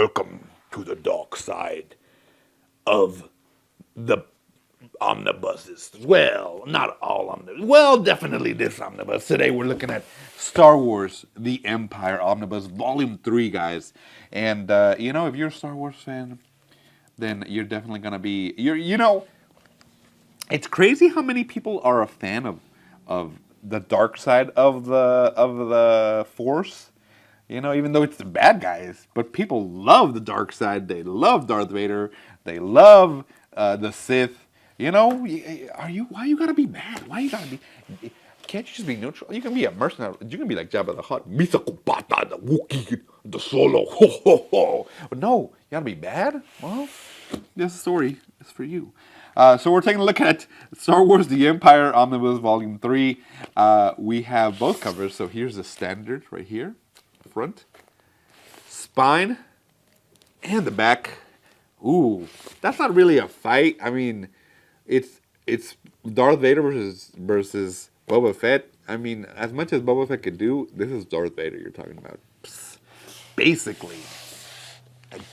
welcome to the dark side of the omnibuses. Well, not all omnibuses. Well, definitely this omnibus. Today we're looking at Star Wars The Empire Omnibus Volume 3, guys. And, if you're a Star Wars fan, then you're definitely going to be... it's crazy how many people are a fan of the dark side of the Force. Even though it's the bad guys, but people love the dark side. They love Darth Vader. They love the Sith. Why you gotta be bad? Why you gotta be? Can't you just be neutral? You can be a mercenary. You can be like Jabba the Hutt, Misakupata, the Wookiee, the Solo. Ho ho ho! But no, you gotta be bad. Well, this story is for you. So we're taking a look at Star Wars: The Empire Omnibus Volume 3. We have both covers. So here's the standard right here, front, spine, and the back. Ooh, that's not really a fight. I mean, it's Darth Vader versus Boba Fett. I mean, as much as Boba Fett could do, this is Darth Vader you're talking about. Psst. Basically.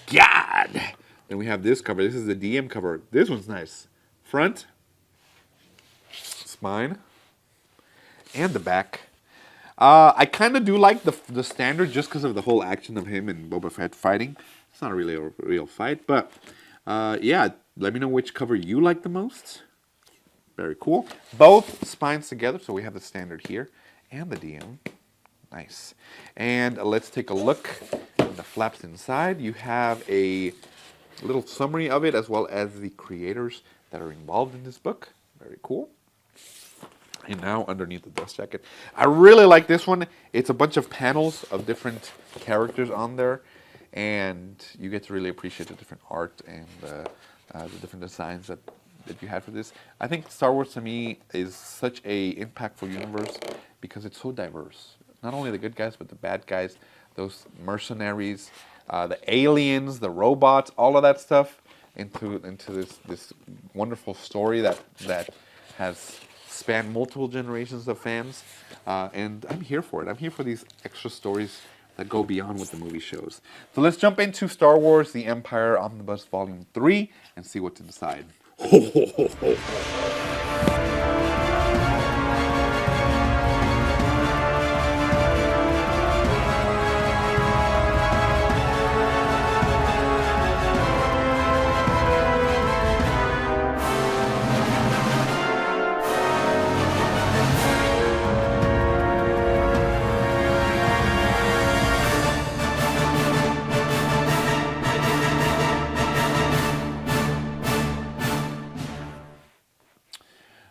God. Then we have this cover. This is the DM cover. This one's nice. Front, spine, and the back. I kind of do like the standard just because of the whole action of him and Boba Fett fighting. It's not really a real fight, but yeah, let me know which cover you like the most. Very cool. Both spines together, so we have the standard here and the DM. Nice. And let's take a look at the flaps inside. You have a little summary of it as well as the creators that are involved in this book. Very cool. And now underneath the dust jacket. I really like this one. It's a bunch of panels of different characters on there. And you get to really appreciate the different art and the different designs that you had for this. I think Star Wars to me is such a impactful universe because it's so diverse. Not only the good guys, but the bad guys, those mercenaries, the aliens, the robots, all of that stuff into this wonderful story that has spanned multiple generations of fans. And I'm here for it. I'm here for these extra stories that go beyond what the movie shows. So let's jump into Star Wars: The Empire Omnibus Volume 3 and see what's inside. Ho, ho, ho, ho.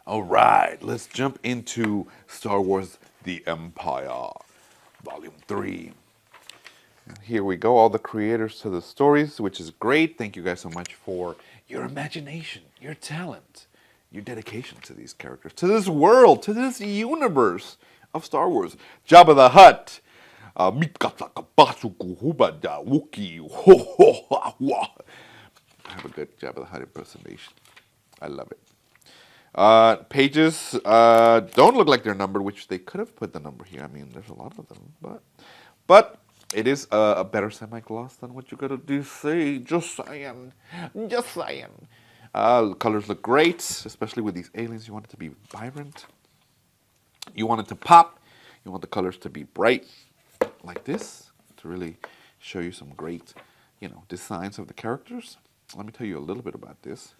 All right, let's jump into Star Wars: The Empire, Volume 3. Here we go, all the creators to the stories, which is great. Thank you guys so much for your imagination, your talent, your dedication to these characters, to this world, to this universe of Star Wars. Jabba the Hutt. I have a good Jabba the Hutt impersonation. I love it. Pages don't look like they're numbered, which they could have put the number here. I mean, there's a lot of them, but it is a better semi-gloss than what you got to DC. Just saying. Just saying. Colors look great, especially with these aliens. You want it to be vibrant. You want it to pop. You want the colors to be bright, like this, to really show you some great, designs of the characters. Let me tell you a little bit about this.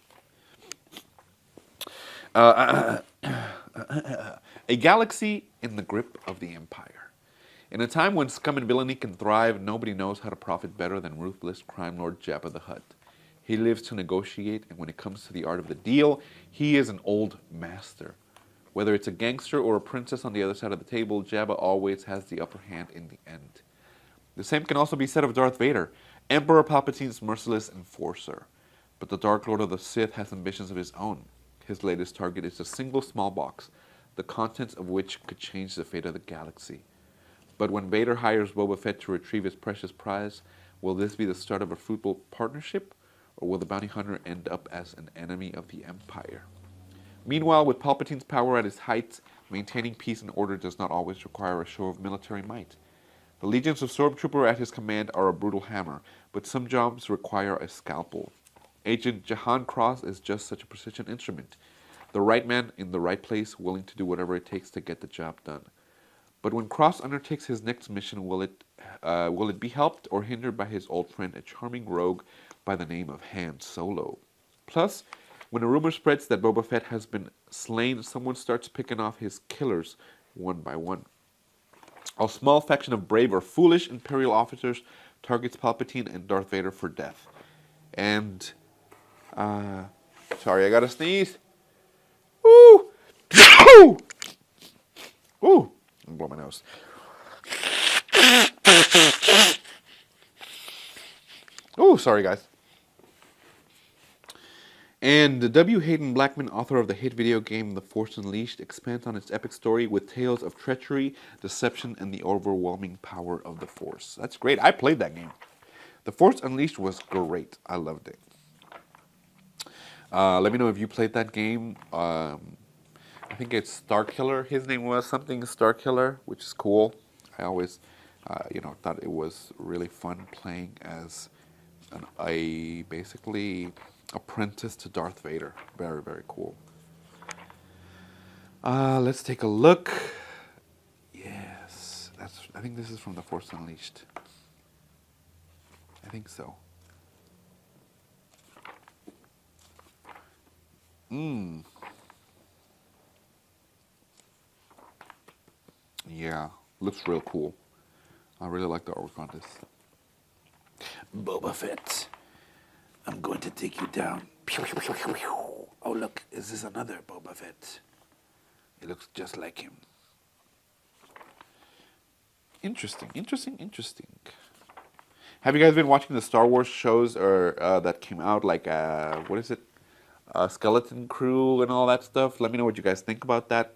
A galaxy in the grip of the Empire. In a time when scum and villainy can thrive, nobody knows how to profit better than ruthless crime lord Jabba the Hutt. He lives to negotiate, and when it comes to the art of the deal, he is an old master. Whether it's a gangster or a princess on the other side of the table, Jabba always has the upper hand in the end. The same can also be said of Darth Vader, Emperor Palpatine's merciless enforcer. But the Dark Lord of the Sith has ambitions of his own. His latest target is a single small box, the contents of which could change the fate of the galaxy. But when Vader hires Boba Fett to retrieve his precious prize, will this be the start of a fruitful partnership, or will the bounty hunter end up as an enemy of the Empire? Meanwhile, with Palpatine's power at its height, maintaining peace and order does not always require a show of military might. The legions of Stormtrooper at his command are a brutal hammer, but some jobs require a scalpel. Agent Jahan Cross is just such a precision instrument. The right man in the right place, willing to do whatever it takes to get the job done. But when Cross undertakes his next mission, will it be helped or hindered by his old friend, a charming rogue by the name of Han Solo? Plus, when a rumor spreads that Boba Fett has been slain, someone starts picking off his killers one by one. A small faction of brave or foolish Imperial officers targets Palpatine and Darth Vader for death. And, sorry, I gotta sneeze. Woo! Ooh! Blow my nose. Ooh, sorry guys. And W. Hayden Blackman, author of the hit video game The Force Unleashed, expands on its epic story with tales of treachery, deception, and the overwhelming power of the Force. That's great. I played that game. The Force Unleashed was great. I loved it. Let me know if you played that game. I think it's Starkiller. His name was something Starkiller, which is cool. I always, thought it was really fun playing as a basically apprentice to Darth Vader. Very, very cool. Let's take a look. Yes, I think this is from The Force Unleashed. I think so. Yeah, looks real cool. I really like the artwork on this. Boba Fett, I'm going to take you down. Oh, look, is this another Boba Fett? It looks just like him. Interesting. Have you guys been watching the Star Wars shows or that came out, like, what is it? Skeleton Crew and all that stuff? Let me know what you guys think about that.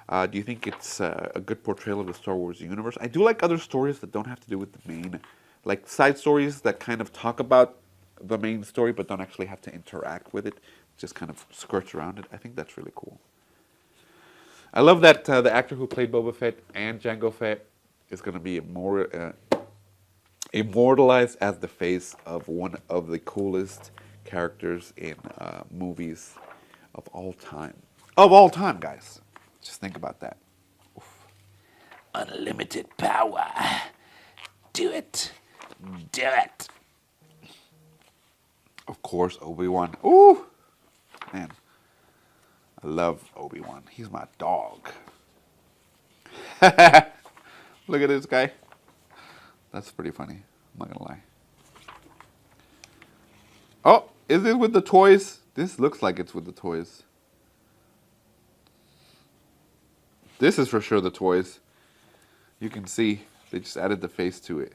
Do you think it's a good portrayal of the Star Wars universe? I do like other stories that don't have to do with the main, like side stories that kind of talk about the main story but don't actually have to interact with it, just kind of skirts around it. I think that's really cool. I love that the actor who played Boba Fett and Jango Fett is going to be immortalized as the face of one of the coolest characters in movies of all time. Of all time, guys. Just think about that. Oof. Unlimited power. Do it. Do it. Of course, Obi-Wan. Ooh. Man. I love Obi-Wan. He's my dog. Look at this guy. That's pretty funny. I'm not gonna lie. Oh, is it with the toys? This looks like it's with the toys. This is for sure the toys. You can see they just added the face to it.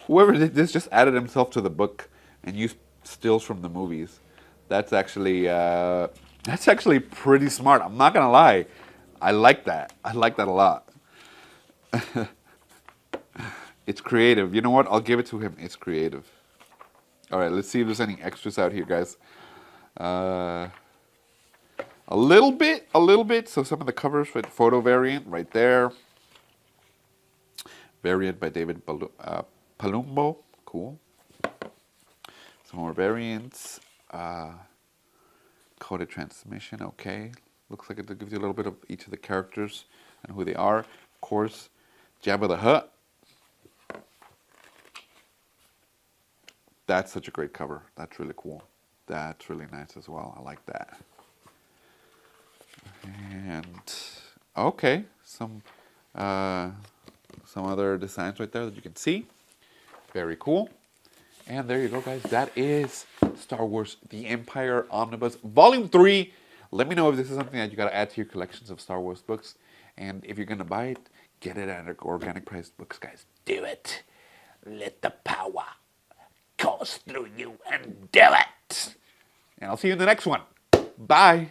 Whoever did this just added himself to the book and used stills from the movies. That's actually pretty smart. I'm not gonna lie. I like that. I like that a lot. It's creative. You know what? I'll give it to him. It's creative. All right, let's see if there's any extras out here, guys. A little bit. So some of the covers for the photo variant right there. Variant by David Palumbo. Cool. Some more variants. Coded transmission. Okay. Looks like it gives you a little bit of each of the characters and who they are. Of course, Jabba the Hutt. That's such a great cover. That's really cool. That's really nice as well. I like that. And okay, some other designs right there that you can see. Very cool. And there you go, guys. That is Star Wars The Empire Omnibus Volume 3. Let me know if this is something that you got to add to your collections of Star Wars books. And if you're going to buy it, get it at Organic Priced Books, guys. Do it. Let the power course through you and do it. And I'll see you in the next one. Bye.